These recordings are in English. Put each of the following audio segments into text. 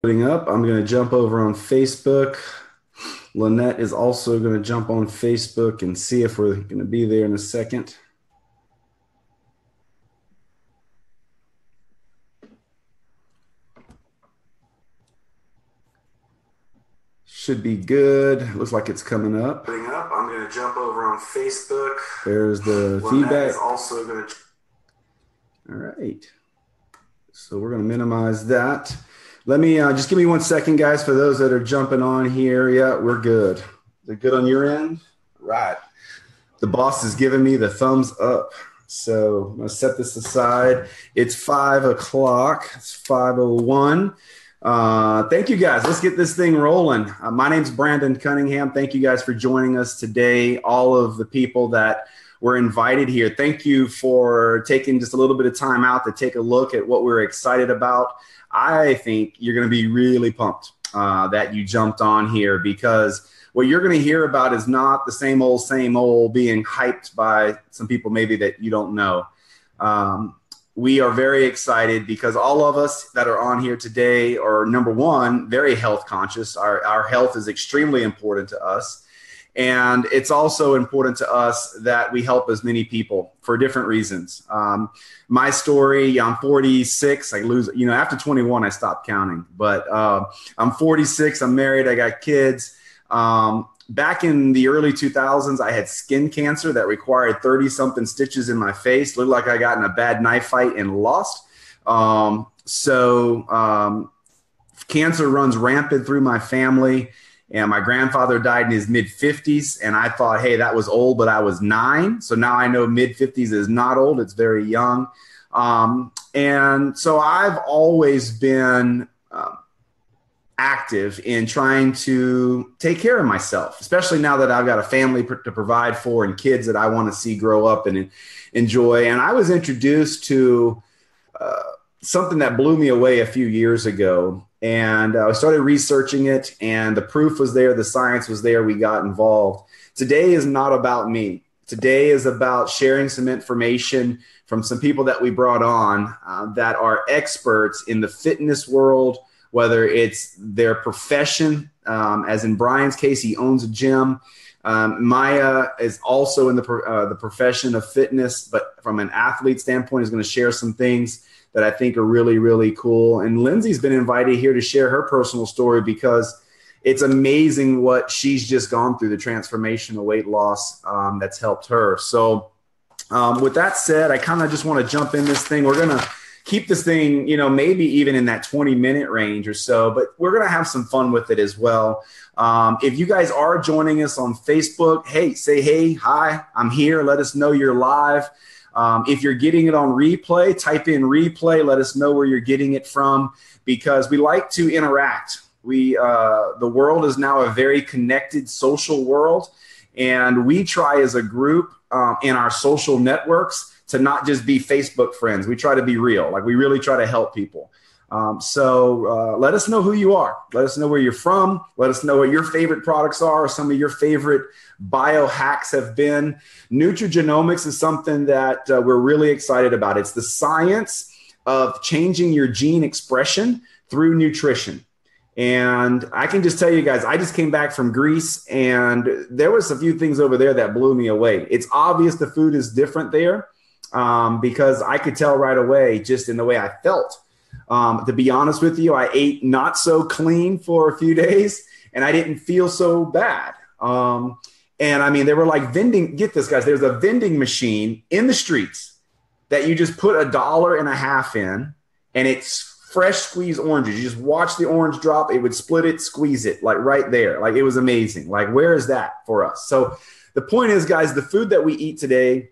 Putting up. I'm going to jump over on Facebook. Lynette is also going to jump on Facebook and see if we're going to be there in a second. Should be good. Looks like it's coming up. Putting up. I'm going to jump over on Facebook. There's the Lynette feedback. is also going to. All right. So we're going to minimize that. Let me just give me 1 second, guys, for those that are jumping on here. Yeah, we're good. Is it good on your end? Right. The boss is giving me the thumbs up. So I'm going to set this aside. It's 5 o'clock. It's 5:01. Thank you, guys. Let's get this thing rolling. My name's Brandon Cunningham. Thank you guys for joining us today. All of the people that were invited here. Thank you for taking just a little bit of time out to take a look at what we're excited about. I think you're going to be really pumped that you jumped on here, because what you're going to hear about is not the same old being hyped by some people maybe that you don't know. We are very excited because all of us that are on here today are, number one, very health conscious. Our health is extremely important to us. And it's also important to us that we help as many people for different reasons. My story, I'm 46. I lose, after 21, I stopped counting. But I'm 46. I'm married. I got kids. Back in the early 2000s, I had skin cancer that required 30-something stitches in my face. Looked like I got in a bad knife fight and lost. Cancer runs rampant through my family. And my grandfather died in his mid-50s, and I thought, hey, that was old, but I was 9. So now I know mid-50s is not old. It's very young. And so I've always been active in trying to take care of myself, especially now that I've got a family to provide for and kids that I want to see grow up and enjoy. And I was introduced to something that blew me away a few years ago. And I started researching it, and the proof was there. The science was there. We got involved. Today is not about me. Today is about sharing some information from some people that we brought on that are experts in the fitness world, whether it's their profession, as in Brian's case, he owns a gym. Maya is also in the profession of fitness, but from an athlete standpoint is going to share some things that I think are really, really cool. And Lindsay's been invited here to share her personal story, because it's amazing what she's just gone through, the transformational weight loss that's helped her. So with that said, I kind of just want to jump in this thing. We're going to keep this thing, maybe even in that 20-minute range or so, but we're going to have some fun with it as well. If you guys are joining us on Facebook, hey, say, hey, hi, I'm here. Let us know you're live. If you're getting it on replay, type in replay. Let us know where you're getting it from, because we like to interact. The world is now a very connected social world, and we try as a group in our social networks to not just be Facebook friends. We try to be real. Like, we really try to help people. So let us know who you are. Let us know where you're from. Let us know what your favorite products are, or some of your favorite biohacks have been. Nutrigenomics is something that we're really excited about. It's the science of changing your gene expression through nutrition. And I can just tell you guys, I just came back from Greece, and there was a few things over there that blew me away. It's obvious the food is different there, because I could tell right away just in the way I felt. To be honest with you, I ate not so clean for a few days, and I didn't feel so bad. And I mean, they were like vending, get this, guys, there's a vending machine in the streets that you just put $1.50 in, and it's fresh squeezed oranges. You just watch the orange drop. It would split it, squeeze it, like right there. Like, it was amazing. Like, where is that for us? So the point is, guys, the food that we eat today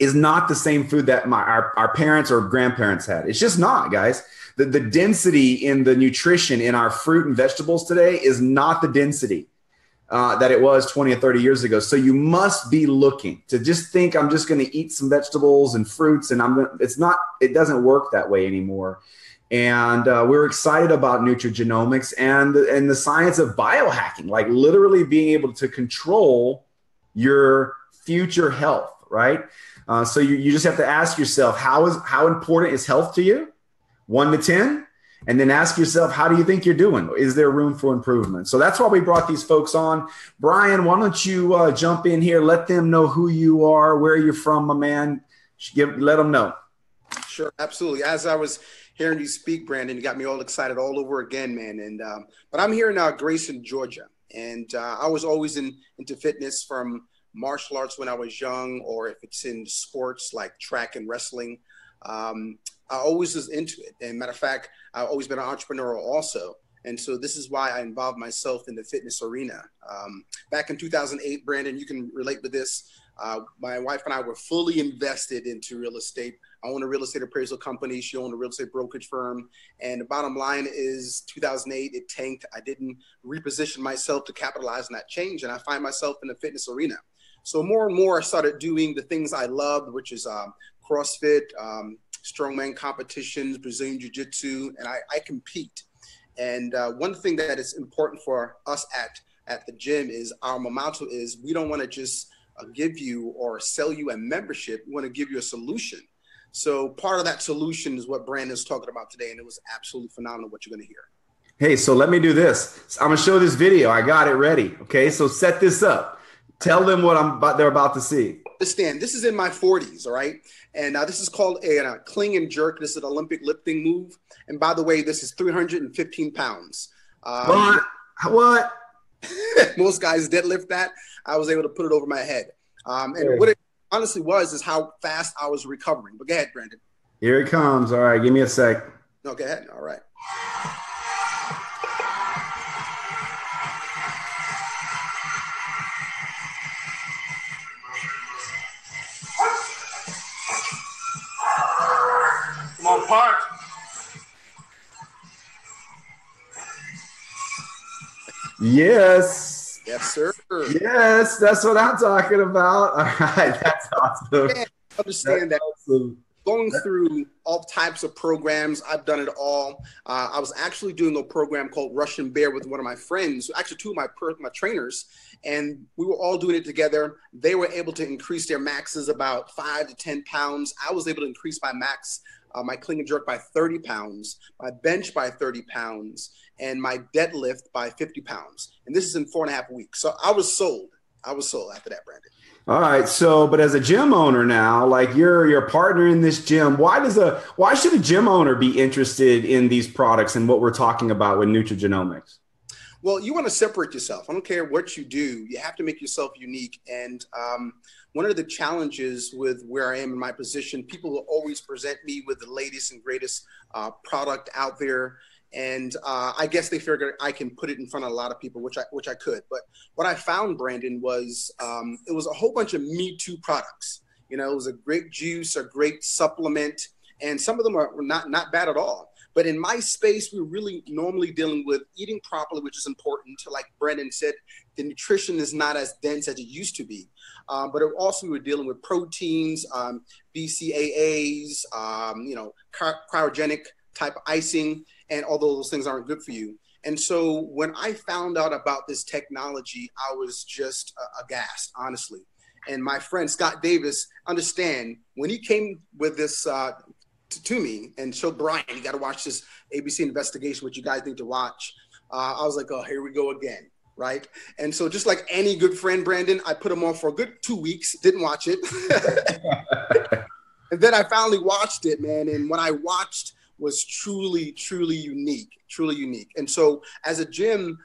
is not the same food that our parents or grandparents had. It's just not, guys. The density in the nutrition in our fruit and vegetables today is not the density that it was 20 or 30 years ago. So you must be looking to just think, I'm just going to eat some vegetables and fruits, and it doesn't work that way anymore. And we're excited about nutrigenomics and the science of biohacking, like literally being able to control your future health, right? So you just have to ask yourself, how important is health to you? 1 to 10. And then ask yourself, how do you think you're doing? Is there room for improvement? So that's why we brought these folks on. Brian, why don't you jump in here? Let them know who you are, where you're from, my man. Let them know. Sure, absolutely. As I was hearing you speak, Brandon, you got me all excited all over again, man. And but I'm here in Grayson, Georgia, and I was always into fitness from martial arts when I was young, or if it's in sports like track and wrestling. I always was into it. And matter of fact, I've always been an entrepreneur also. And so this is why I involved myself in the fitness arena. Back in 2008, Brandon, you can relate with this. My wife and I were fully invested into real estate. I own a real estate appraisal company. She owned a real estate brokerage firm. And the bottom line is 2008, it tanked. I didn't reposition myself to capitalize on that change. And I find myself in the fitness arena. So more and more I started doing the things I loved, which is CrossFit, strongman competitions, Brazilian Jiu-Jitsu, and I compete. And one thing that is important for us at the gym is our motto is we don't want to just give you or sell you a membership. We want to give you a solution. So part of that solution is what Brandon's talking about today, and it was absolutely phenomenal what you're going to hear. Hey, so let me do this. I'm going to show this video. I got it ready. Okay, so set this up. Tell them what they're about to see. Understand, this is in my 40s, all right? And this is called a cling and jerk. This is an Olympic lifting move. And by the way, this is 315 pounds. What? Most guys deadlift that. I was able to put it over my head. And what it honestly is how fast I was recovering. But go ahead, Brandon. Here it comes. All right, give me a sec. No, go ahead. All right. Come on, Park. Yes, sir. Yes, that's what I'm talking about. All right, that's awesome. Yeah, understand that. Awesome. Going through all types of programs, I've done it all. I was actually doing a program called Russian Bear with one of my friends, actually two of my trainers, and we were all doing it together. They were able to increase their maxes about 5 to 10 pounds. I was able to increase my max, my clean and jerk by 30 pounds, my bench by 30 pounds, and my deadlift by 50 pounds. And this is in 4.5 weeks. So I was sold. After that, Brandon. All right. So, but as a gym owner now, like you're a partner in this gym, why should a gym owner be interested in these products and what we're talking about with Nutrigenomics? Well, you want to separate yourself. I don't care what you do. You have to make yourself unique. And one of the challenges with where I am in my position, people will always present me with the latest and greatest product out there. And I guess they figured I can put it in front of a lot of people, which I could. But what I found, Brandon, was it was a whole bunch of Me Too products. You know, it was a great juice, a great supplement, and some of them are not bad at all. But in my space, we're really normally dealing with eating properly, which is important. Like Brandon said, the nutrition is not as dense as it used to be. But also we were dealing with proteins, BCAAs, cryogenic type icing, and although those things aren't good for you. And so when I found out about this technology, I was just aghast, honestly. And my friend Scott Davis, understand, when he came with this to me and showed Brian, you got to watch this ABC investigation, which you guys need to watch. I was like, oh, here we go again, right? And so just like any good friend, Brandon, I put him on for a good 2 weeks, didn't watch it. And then I finally watched it, man. And when I watched, was truly unique. And so as a gym,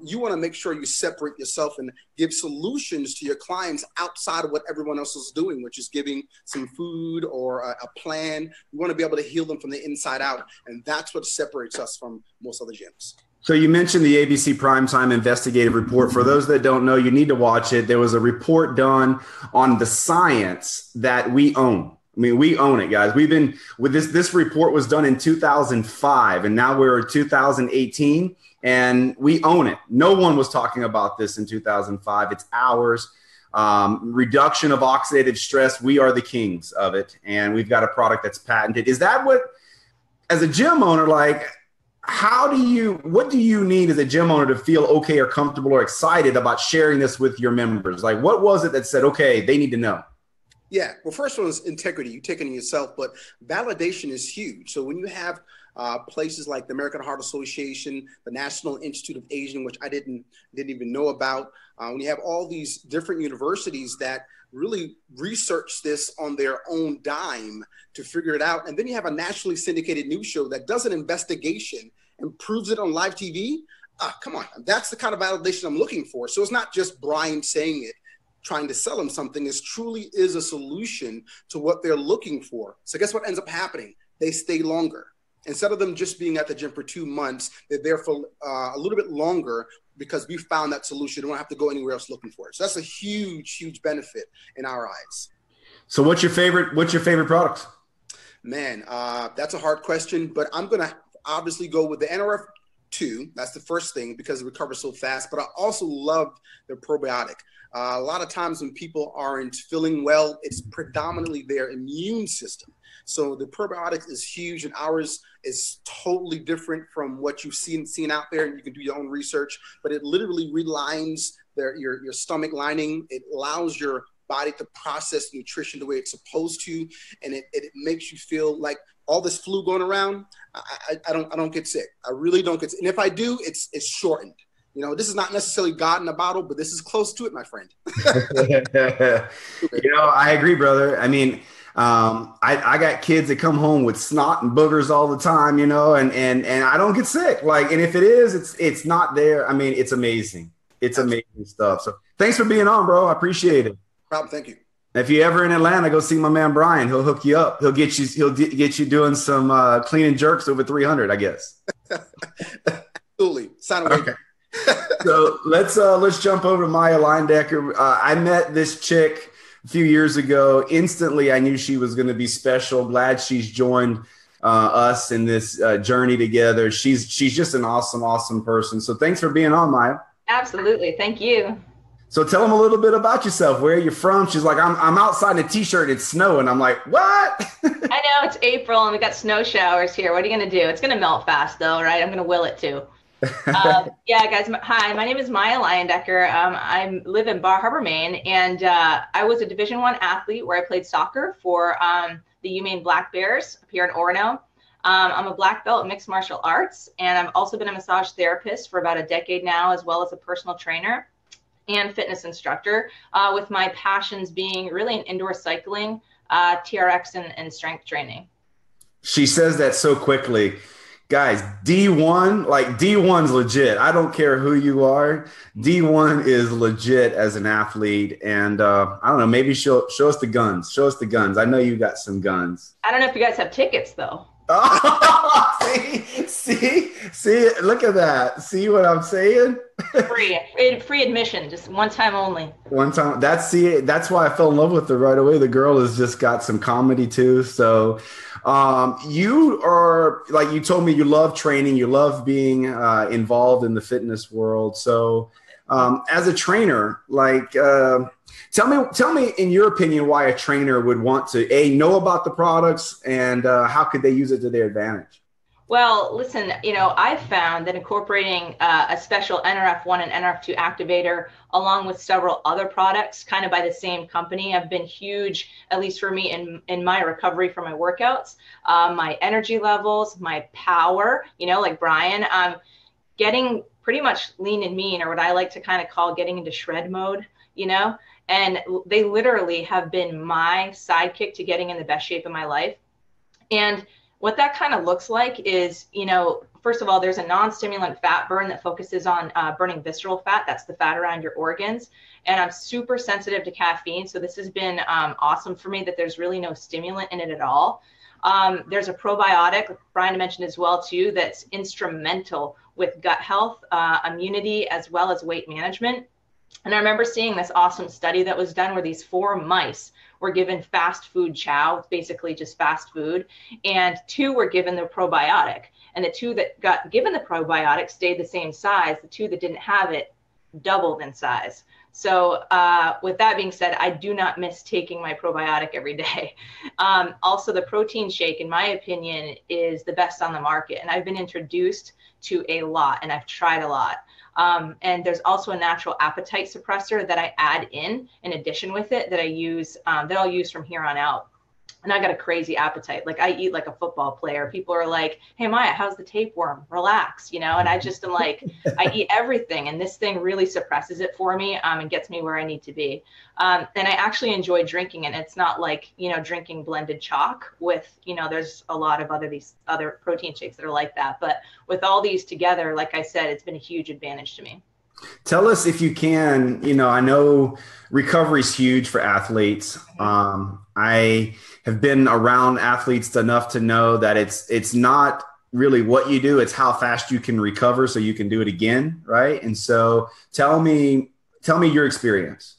you want to make sure you separate yourself and give solutions to your clients outside of what everyone else is doing, which is giving some food or a plan. You want to be able to heal them from the inside out. And that's what separates us from most other gyms. So you mentioned the ABC Primetime Investigative Report. For those that don't know, you need to watch it. There was a report done on the science that we own. I mean, we own it, guys. We've been with this report was done in 2005, and now we're 2018, and we own it. No one was talking about this in 2005. It's ours. Reduction of oxidative stress. We are the kings of it, and we've got a product that's patented. Is that what, as a gym owner, like, what do you need as a gym owner to feel okay or comfortable or excited about sharing this with your members? Like, what was it that said, okay, they need to know? Yeah, well, first one is integrity. You take it in yourself, but validation is huge. So when you have places like the American Heart Association, the National Institute of Aging, which I didn't even know about. When you have all these different universities that really research this on their own dime to figure it out, and then you have a nationally syndicated news show that does an investigation and proves it on live TV. Come on, that's the kind of validation I'm looking for. So it's not just Brian saying it, trying to sell them something. This truly is a solution to what they're looking for. So guess what ends up happening? They stay longer. Instead of them just being at the gym for 2 months, they're there for a little bit longer because we found that solution. They don't have to go anywhere else looking for it. So that's a huge, huge benefit in our eyes. So what's your favorite product? Man, that's a hard question, but I'm going to obviously go with the NRF2. That's the first thing because it recovers so fast, but I also love the probiotic. A lot of times when people aren't feeling well, it's predominantly their immune system. So the probiotic is huge, and ours is totally different from what you've seen out there, and you can do your own research, but it literally relines your stomach lining. It allows your body to process nutrition the way it's supposed to, and it makes you feel like all this flu going around, I don't get sick. I really don't get sick. And if I do, it's shortened. You know, this is not necessarily God in a bottle, but this is close to it, my friend. You know, I agree, brother. I mean, I got kids that come home with snot and boogers all the time, you know, and I don't get sick. Like, and if it is, it's not there. I mean, it's amazing. It's amazing stuff. So thanks for being on, bro. I appreciate it. Problem. Thank you. If you're ever in Atlanta, go see my man Brian. He'll hook you up. He'll get you doing some clean and jerks over 300, I guess. Absolutely. Sign away. Okay. So let's jump over to Maya Leindecker. I met this chick a few years ago. Instantly, I knew she was going to be special. Glad she's joined us in this journey together. She's just an awesome person. So thanks for being on, Maya. Absolutely. Thank you. So tell them a little bit about yourself. Where are you from? She's like, I'm outside in a t-shirt. It's snowing. I'm like, what? I know it's April and we got snow showers here. What are you going to do? It's going to melt fast though, right? I'm going to will it too. Yeah, guys. Hi, my name is Maya Leindecker. I live in Bar Harbor, Maine, and I was a Division I athlete where I played soccer for the UMaine Black Bears up here in Orono. I'm a black belt in mixed martial arts, and I've also been a massage therapist for about a decade now, as well as a personal trainer and fitness instructor, with my passions being really in indoor cycling, TRX, and strength training. She says that so quickly. Guys, D1, like D1's legit. I don't care who you are. D1 is legit as an athlete. And I don't know, maybe show us the guns. Show us the guns. I know you got some guns. I don't know if you guys have tickets, though. Oh, see, look at that. See what I'm saying? Free admission, just one time only. One time. That's why I fell in love with her right away. The girl has just got some comedy too. So you are, like you told me, you love training, you love being involved in the fitness world. So as a trainer, like tell me in your opinion why a trainer would want to know about the products and how could they use it to their advantage? Well, listen, I've found that incorporating a special NRF1 and NRF2 activator along with several other products kind of by the same company have been huge, at least for me in my recovery from my workouts, my energy levels, my power, like Brian, getting pretty much lean and mean, or what I like to kind of call getting into shred mode, and they literally have been my sidekick to getting in the best shape of my life. And what that kind of looks like is, first of all, there's a non-stimulant fat burn that focuses on burning visceral fat. That's the fat around your organs. And I'm super sensitive to caffeine. So this has been awesome for me that there's really no stimulant in it at all. There's a probiotic, Brian mentioned as well, too, that's instrumental with gut health, immunity, as well as weight management. And I remember seeing this awesome study that was done where these 4 mice were given fast food chow, basically just fast food, and 2 were given the probiotic. And the 2 that got given the probiotic stayed the same size. The 2 that didn't have it doubled in size. So with that being said, I do not miss taking my probiotic every day. Also, the protein shake, in my opinion, is the best on the market. And I've been introduced to a lot, and I've tried a lot. And there's also a natural appetite suppressor that I add in addition with it that I use, that I'll use from here on out. and I got a crazy appetite. Like I eat like a football player. People are like, "Hey Maya, how's the tapeworm? Relax," you know? And I just am like, I eat everything, and this thing really suppresses it for me, and gets me where I need to be. And I actually enjoy drinking, and it's not like, you know, drinking blended chalk with, you know, there's a lot of these other protein shakes that are like that. But with all these together, like I said, it's been a huge advantage to me. Tell us if you can, you know, I know recovery is huge for athletes. I have been around athletes enough to know that it's not really what you do, it's how fast you can recover so you can do it again, right? And so tell me your experience.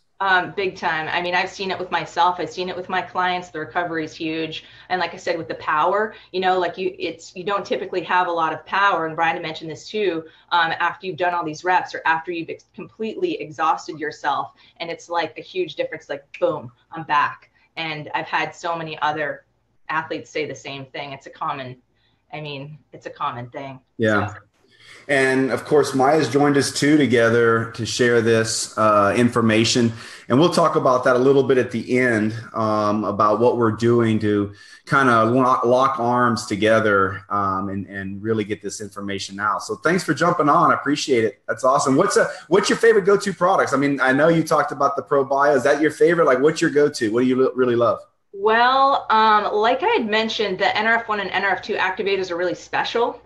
Big time. I mean, I've seen it with myself. I've seen it with my clients. The recovery is huge. And like I said, with the power, you know, like you don't typically have a lot of power. And Brian mentioned this too, after you've done all these reps or after you've completely exhausted yourself. And it's like a huge difference, like, boom, I'm back. And I've had so many other athletes say the same thing. It's a common thing. Yeah. So. And of course, Maya's joined us too together to share this information. And we'll talk about that a little bit at the end, about what we're doing to kind of lock arms together, and really get this information out. So thanks for jumping on. I appreciate it. That's awesome. What's your favorite go-to products? I mean, I know you talked about the ProBio. Is that your favorite? Like, what's your go-to? What do you really love? Well, like I had mentioned, the NRF1 and NRF2 activators are really special.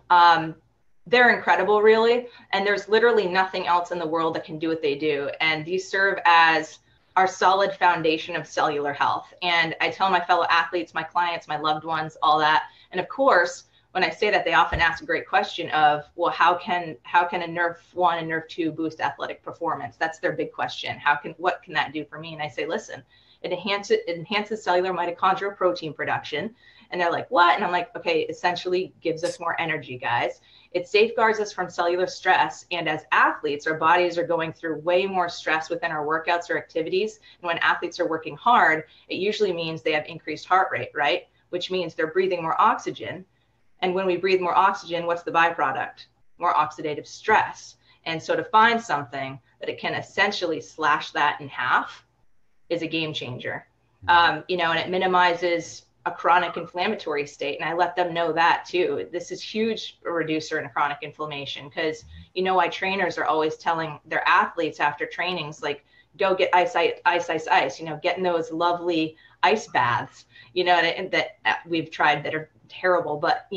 They're incredible, really. And there's literally nothing else in the world that can do what they do. And these serve as our solid foundation of cellular health. And I tell my fellow athletes, my clients, my loved ones, all that. And of course, when I say that, they often ask a great question of, well, how can a NRF1 and NRF2 boost athletic performance? That's their big question. What can that do for me? And I say, listen, it enhances cellular mitochondrial protein production. And they're like, what? And I'm like, okay, essentially gives us more energy, guys. It safeguards us from cellular stress. And as athletes, our bodies are going through way more stress within our workouts or activities. And when athletes are working hard, it usually means they have increased heart rate, right? Which means they're breathing more oxygen. And when we breathe more oxygen, what's the byproduct? More oxidative stress. And so to find something that it can essentially slash that in half is a game changer. And it minimizes a chronic inflammatory state. And I let them know that too. This is huge a reducer in chronic inflammation, because why trainers are always telling their athletes after trainings, like, go get ice, getting those lovely ice baths, that we've tried that are terrible, but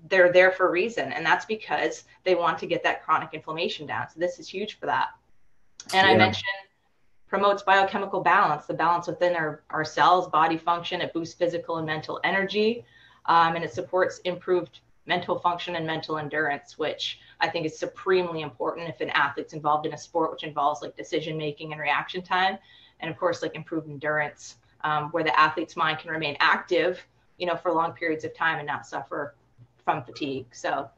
they're there for a reason. And that's because they want to get that chronic inflammation down. So this is huge for that. And I mentioned promotes biochemical balance, the balance within our cells, body function. It boosts physical and mental energy, and it supports improved mental function and mental endurance, which I think is supremely important if an athlete's involved in a sport, which involves like decision making and reaction time, and of course like improved endurance, where the athlete's mind can remain active, for long periods of time and not suffer from fatigue. So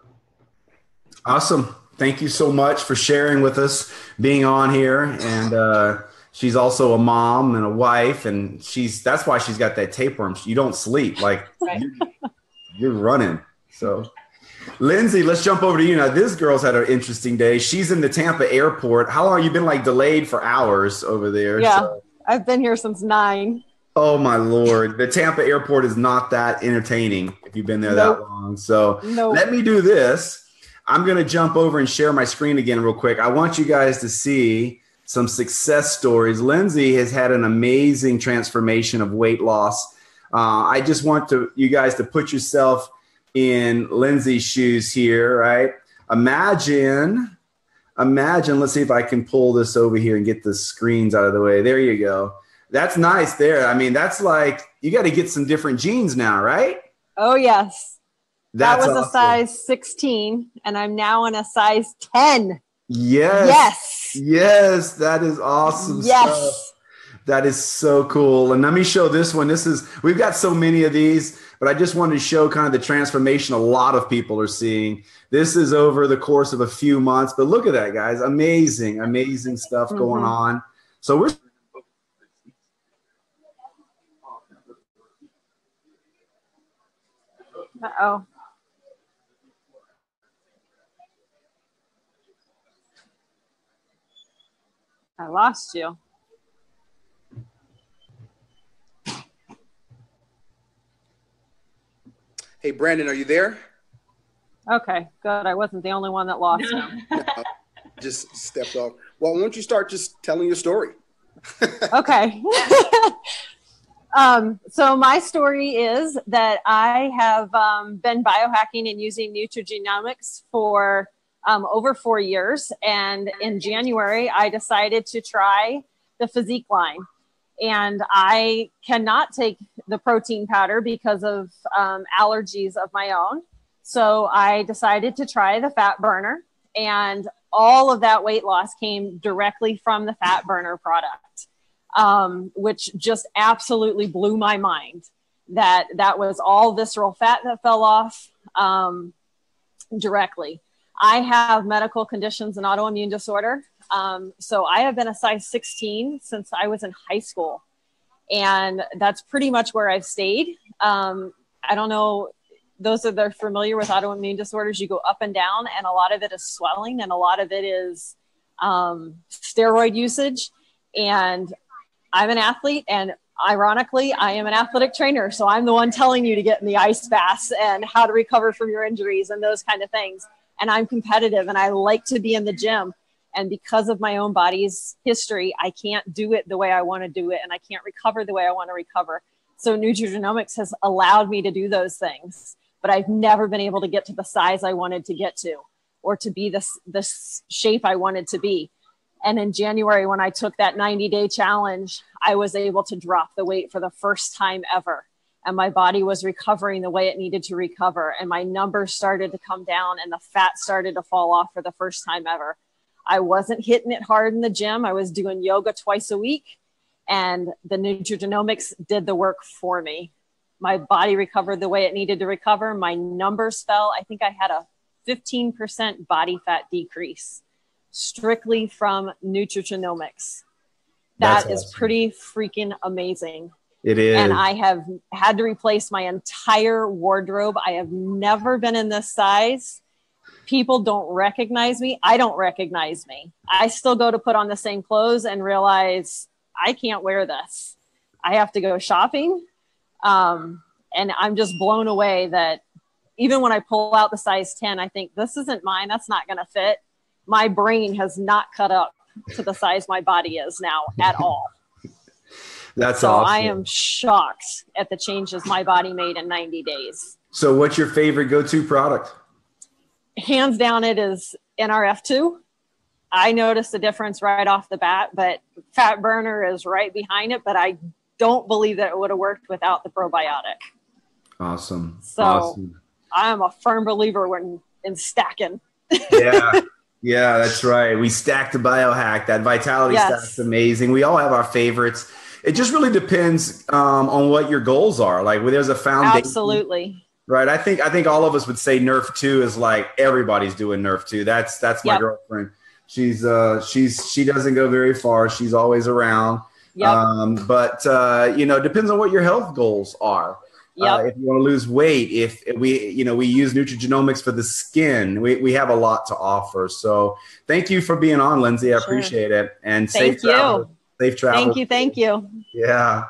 awesome. Thank you so much for sharing with us, being on here. And she's also a mom and a wife, and that's why she's got that tapeworm. You don't sleep, like right. you're running. So Lindsay, let's jump over to you. Now, this girl's had an interesting day. She's in the Tampa airport. How long have you been like delayed for hours over there? Yeah, so. I've been here since 9. Oh my Lord. The Tampa airport is not that entertaining if you've been there that long. So Let me do this. I'm going to jump over and share my screen again real quick. I want you guys to see some success stories. Lindsay has had an amazing transformation of weight loss. I just want you guys to put yourself in Lindsay's shoes here, right? Imagine, let's see if I can pull this over here and get the screens out of the way. There you go. That's nice there. I mean, that's like, you got to get some different jeans now, right? Oh, yes. That was awesome. A size 16, and I'm now in a size 10. Yes, that is awesome stuff. That is so cool. And let me show this one. We've got so many of these, but I just wanted to show kind of the transformation a lot of people are seeing. This is over the course of a few months, but look at that, guys. Amazing stuff going on. So we're Uh-oh. I lost you. Hey, Brandon, are you there? Okay, good. I wasn't the only one that lost him. No, just stepped off. Well, why don't you start just telling your story? Okay. So my story is that I have been biohacking and using nutrigenomics for over 4 years. And in January, I decided to try the physique line. And I cannot take the protein powder because of allergies of my own. So I decided to try the fat burner, and all of that weight loss came directly from the fat burner product, which just absolutely blew my mind. That was all visceral fat that fell off directly. I have medical conditions and autoimmune disorder. So I have been a size 16 since I was in high school. And that's pretty much where I've stayed. I don't know, those that are familiar with autoimmune disorders, you go up and down, and a lot of it is swelling, and a lot of it is steroid usage. And I'm an athlete, and ironically, I am an athletic trainer. So I'm the one telling you to get in the ice baths and how to recover from your injuries and those kind of things. And I'm competitive, and I like to be in the gym. And because of my own body's history, I can't do it the way I want to do it, and I can't recover the way I want to recover. So nutrigenomics has allowed me to do those things, but I've never been able to get to the size I wanted to get to, or to be the shape I wanted to be. And in January, when I took that 90-day challenge, I was able to drop the weight for the first time ever. And my body was recovering the way it needed to recover. And my numbers started to come down, and the fat started to fall off for the first time ever. I wasn't hitting it hard in the gym. I was doing yoga twice a week, and the nutrigenomics did the work for me. My body recovered the way it needed to recover. My numbers fell. I think I had a 15% body fat decrease strictly from nutrigenomics. That is pretty freaking amazing. It is. And I have had to replace my entire wardrobe. I have never been in this size. People don't recognize me. I don't recognize me. I still go to put on the same clothes and realize I can't wear this. I have to go shopping. And I'm just blown away that even when I pull out the size 10, I think this isn't mine. That's not going to fit. My brain has not cut up to the size my body is now at all. That's so awesome. I am shocked at the changes my body made in 90 days. So what's your favorite go-to product? Hands down, it is NRF2. I noticed the difference right off the bat, but fat burner is right behind it. But I don't believe that it would have worked without the probiotic. Awesome. So awesome. I'm a firm believer in stacking. Yeah, that's right. We stacked the biohack. That vitality stack's amazing. We all have our favorites. It just really depends on what your goals are. Like, when there's a foundation. Absolutely. Right. I think all of us would say Nerf 2 is like everybody's doing Nerf 2. That's my girlfriend. She doesn't go very far. She's always around. Yep. But depends on what your health goals are. Yep. If you want to lose weight, if we use nutrigenomics for the skin, we have a lot to offer. So thank you for being on, Lindsay. I appreciate it. And safe travel. Thank you. Yeah.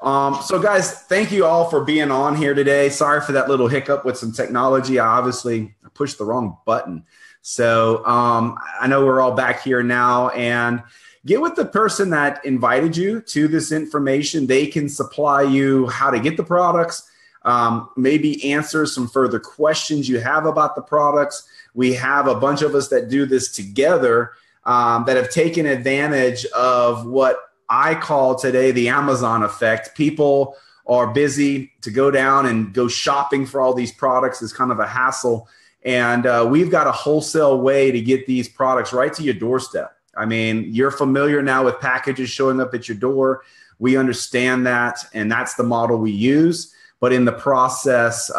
So guys, thank you all for being on here today. Sorry for that little hiccup with some technology. I obviously pushed the wrong button. So I know we're all back here now, and get with the person that invited you to this information. They can supply you how to get the products, maybe answer some further questions you have about the products. We have a bunch of us that do this together that have taken advantage of what I call today the Amazon effect. People are busy to go down and go shopping for all these products is kind of a hassle. And we've got a wholesale way to get these products right to your doorstep. I mean, you're familiar now with packages showing up at your door. We understand that, and that's the model we use. But in the process,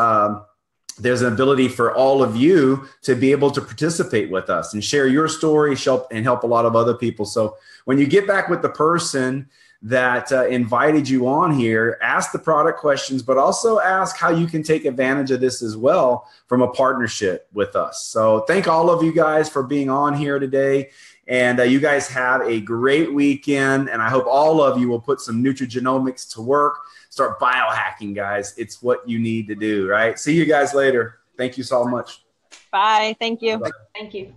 there's an ability for all of you to be able to participate with us and share your story and help a lot of other people. So when you get back with the person that invited you on here. Ask the product questions, but also ask how you can take advantage of this as well from a partnership with us. So thank all of you guys for being on here today. And you guys have a great weekend. And I hope all of you will put some nutrigenomics to work. Start biohacking, guys. It's what you need to do, right? See you guys later. Thank you so much. Bye. Thank you. Bye. Thank you.